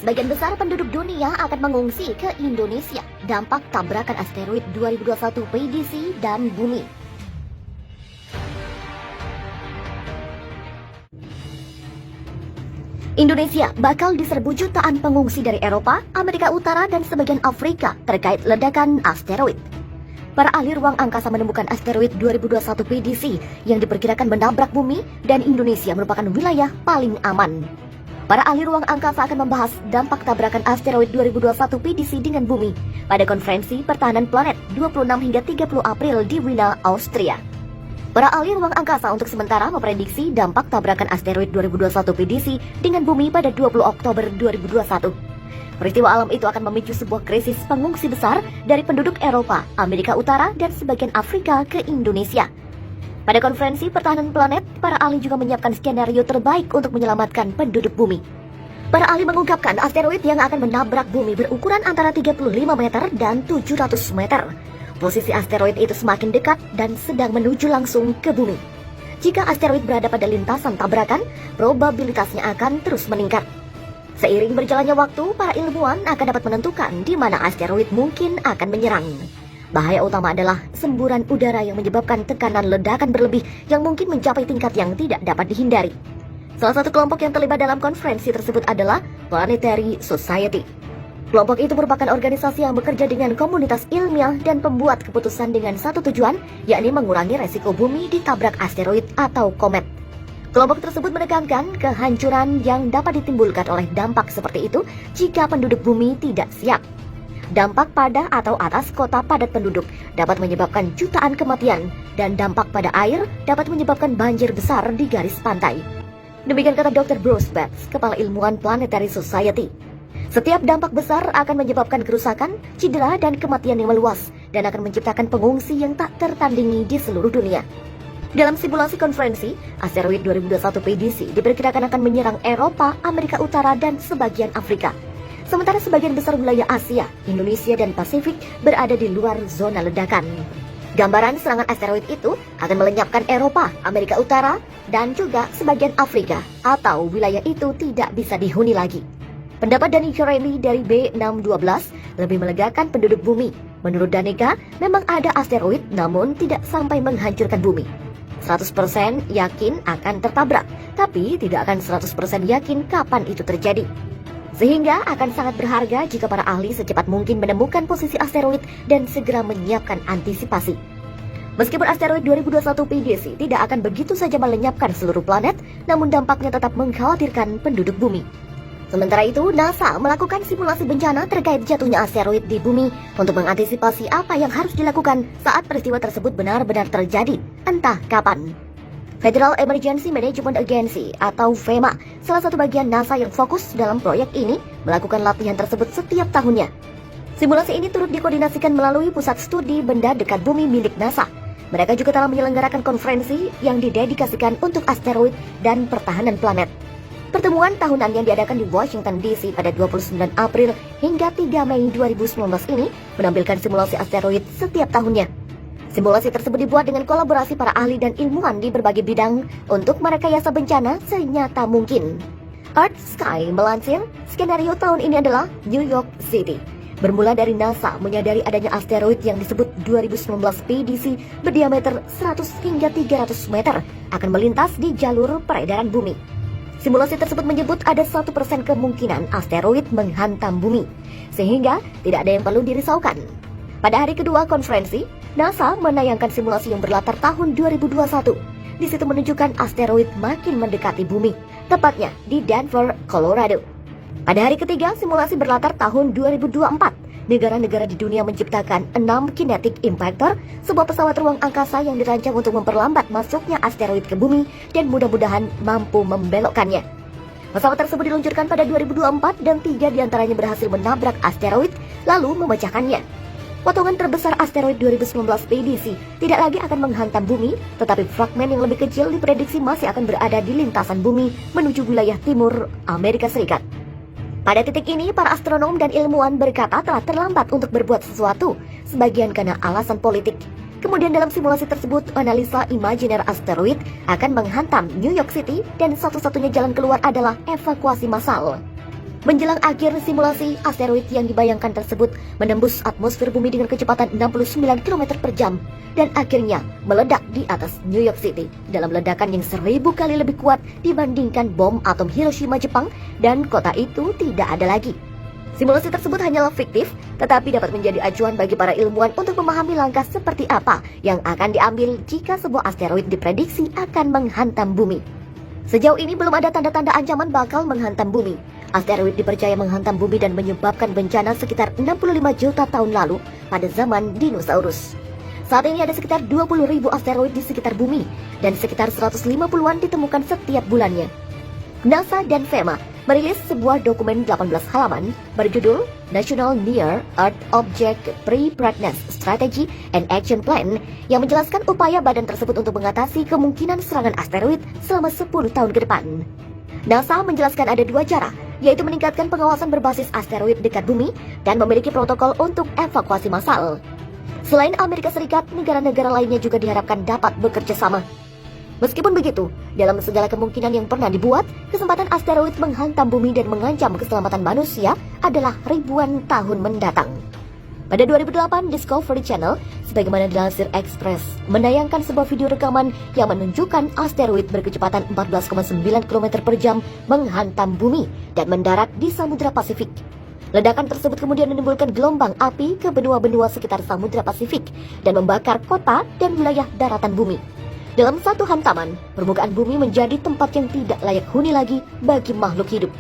Sebagian besar penduduk dunia akan mengungsi ke Indonesia. Dampak tabrakan asteroid 2021 PDC dan bumi. Indonesia bakal diserbu jutaan pengungsi dari Eropa, Amerika Utara, dan sebagian Afrika terkait ledakan asteroid. Para ahli ruang angkasa menemukan asteroid 2021 PDC yang diperkirakan menabrak bumi dan Indonesia merupakan wilayah paling aman. Para ahli ruang angkasa akan membahas dampak tabrakan asteroid 2021 PDC dengan bumi pada konferensi pertahanan planet 26 hingga 30 April di Wina, Austria. Para ahli ruang angkasa untuk sementara memprediksi dampak tabrakan asteroid 2021 PDC dengan bumi pada 20 Oktober 2021. Peristiwa alam itu akan memicu sebuah krisis pengungsi besar dari penduduk Eropa, Amerika Utara, dan sebagian Afrika ke Indonesia. Pada konferensi pertahanan planet, para ahli juga menyiapkan skenario terbaik untuk menyelamatkan penduduk bumi. Para ahli mengungkapkan asteroid yang akan menabrak bumi berukuran antara 35 meter dan 700 meter. Posisi asteroid itu semakin dekat dan sedang menuju langsung ke bumi. Jika asteroid berada pada lintasan tabrakan, probabilitasnya akan terus meningkat. Seiring berjalannya waktu, para ilmuwan akan dapat menentukan di mana asteroid mungkin akan menyerang. Bahaya utama adalah semburan udara yang menyebabkan tekanan ledakan berlebih yang mungkin mencapai tingkat yang tidak dapat dihindari. Salah satu kelompok yang terlibat dalam konferensi tersebut adalah Planetary Society. Kelompok itu merupakan organisasi yang bekerja dengan komunitas ilmiah dan pembuat keputusan dengan satu tujuan, yakni mengurangi resiko bumi ditabrak asteroid atau komet. Kelompok tersebut menekankan kehancuran yang dapat ditimbulkan oleh dampak seperti itu jika penduduk bumi tidak siap. Dampak pada atau atas kota padat penduduk dapat menyebabkan jutaan kematian, dan dampak pada air dapat menyebabkan banjir besar di garis pantai. Demikian kata Dr. Bruce Betts, Kepala Ilmuwan Planetary Society. Setiap dampak besar akan menyebabkan kerusakan, cedera, dan kematian yang meluas, dan akan menciptakan pengungsi yang tak tertandingi di seluruh dunia. Dalam simulasi konferensi, asteroid 2021 PDC diperkirakan akan menyerang Eropa, Amerika Utara, dan sebagian Afrika. Sementara sebagian besar wilayah Asia, Indonesia, dan Pasifik berada di luar zona ledakan. Gambaran serangan asteroid itu akan melenyapkan Eropa, Amerika Utara, dan juga sebagian Afrika, atau wilayah itu tidak bisa dihuni lagi. Pendapat Danica Remy dari B612 lebih melegakan penduduk bumi. Menurut Danica, memang ada asteroid namun tidak sampai menghancurkan bumi. 100% yakin akan tertabrak, tapi tidak akan 100% yakin kapan itu terjadi. Sehingga akan sangat berharga jika para ahli secepat mungkin menemukan posisi asteroid dan segera menyiapkan antisipasi. Meskipun asteroid 2021 PDC tidak akan begitu saja melenyapkan seluruh planet, namun dampaknya tetap mengkhawatirkan penduduk bumi. Sementara itu, NASA melakukan simulasi bencana terkait jatuhnya asteroid di bumi untuk mengantisipasi apa yang harus dilakukan saat peristiwa tersebut benar-benar terjadi, entah kapan. Federal Emergency Management Agency atau FEMA, salah satu bagian NASA yang fokus dalam proyek ini, melakukan latihan tersebut setiap tahunnya. Simulasi ini turut dikoordinasikan melalui Pusat Studi Benda Dekat Bumi milik NASA. Mereka juga telah menyelenggarakan konferensi yang didedikasikan untuk asteroid dan pertahanan planet. Pertemuan tahunan yang diadakan di Washington DC pada 29 April hingga 3 Mei 2019 ini menampilkan simulasi asteroid setiap tahunnya. Simulasi tersebut dibuat dengan kolaborasi para ahli dan ilmuwan di berbagai bidang untuk merekayasa bencana senyata mungkin. Earth Sky melansir, skenario tahun ini adalah New York City. Bermula dari NASA menyadari adanya asteroid yang disebut 2019 PDC berdiameter 100 hingga 300 meter akan melintas di jalur peredaran bumi. Simulasi tersebut menyebut ada 1% kemungkinan asteroid menghantam bumi, sehingga tidak ada yang perlu dirisaukan. Pada hari kedua konferensi, NASA menayangkan simulasi yang berlatar tahun 2021. Di situ menunjukkan asteroid makin mendekati bumi, tepatnya di Denver, Colorado. Pada hari ketiga, simulasi berlatar tahun 2024. Negara-negara di dunia menciptakan 6 kinetic impactor, sebuah pesawat ruang angkasa yang dirancang untuk memperlambat masuknya asteroid ke bumi dan mudah-mudahan mampu membelokkannya. Pesawat tersebut diluncurkan pada 2024 dan 3 diantaranya berhasil menabrak asteroid lalu memecahkannya. Potongan terbesar asteroid 2019 PDC tidak lagi akan menghantam bumi, tetapi fragmen yang lebih kecil diprediksi masih akan berada di lintasan bumi menuju wilayah timur Amerika Serikat. Pada titik ini, para astronom dan ilmuwan berkata telah terlambat untuk berbuat sesuatu, sebagian karena alasan politik. Kemudian dalam simulasi tersebut, analisa imajiner asteroid akan menghantam New York City dan satu-satunya jalan keluar adalah evakuasi massal. Menjelang akhir simulasi, asteroid yang dibayangkan tersebut menembus atmosfer bumi dengan kecepatan 69 km per jam dan akhirnya meledak di atas New York City dalam ledakan yang 1000 kali lebih kuat dibandingkan bom atom Hiroshima Jepang, dan kota itu tidak ada lagi. Simulasi tersebut hanyalah fiktif, tetapi dapat menjadi acuan bagi para ilmuwan untuk memahami langkah seperti apa yang akan diambil jika sebuah asteroid diprediksi akan menghantam bumi. Sejauh ini belum ada tanda-tanda ancaman bakal menghantam bumi. Asteroid dipercaya menghantam bumi dan menyebabkan bencana sekitar 65 juta tahun lalu pada zaman dinosaurus. Saat ini ada sekitar 20.000 asteroid di sekitar bumi dan sekitar 150-an ditemukan setiap bulannya. NASA dan FEMA merilis sebuah dokumen 18 halaman berjudul National Near Earth Object Preparedness Strategy and Action Plan yang menjelaskan upaya badan tersebut untuk mengatasi kemungkinan serangan asteroid selama 10 tahun ke depan. NASA menjelaskan ada dua cara, yaitu meningkatkan pengawasan berbasis asteroid dekat bumi dan memiliki protokol untuk evakuasi massal. Selain Amerika Serikat, negara-negara lainnya juga diharapkan dapat bekerja sama. Meskipun begitu, dalam segala kemungkinan yang pernah dibuat, kesempatan asteroid menghantam bumi dan mengancam keselamatan manusia adalah ribuan tahun mendatang. Pada 2008, Discovery Channel, sebagaimana dilansir Express, menayangkan sebuah video rekaman yang menunjukkan asteroid berkecepatan 14,9 km per jam menghantam bumi dan mendarat di Samudra Pasifik. Ledakan tersebut kemudian menimbulkan gelombang api ke benua-benua sekitar Samudra Pasifik dan membakar kota dan wilayah daratan bumi. Dalam satu hantaman, permukaan bumi menjadi tempat yang tidak layak huni lagi bagi makhluk hidup.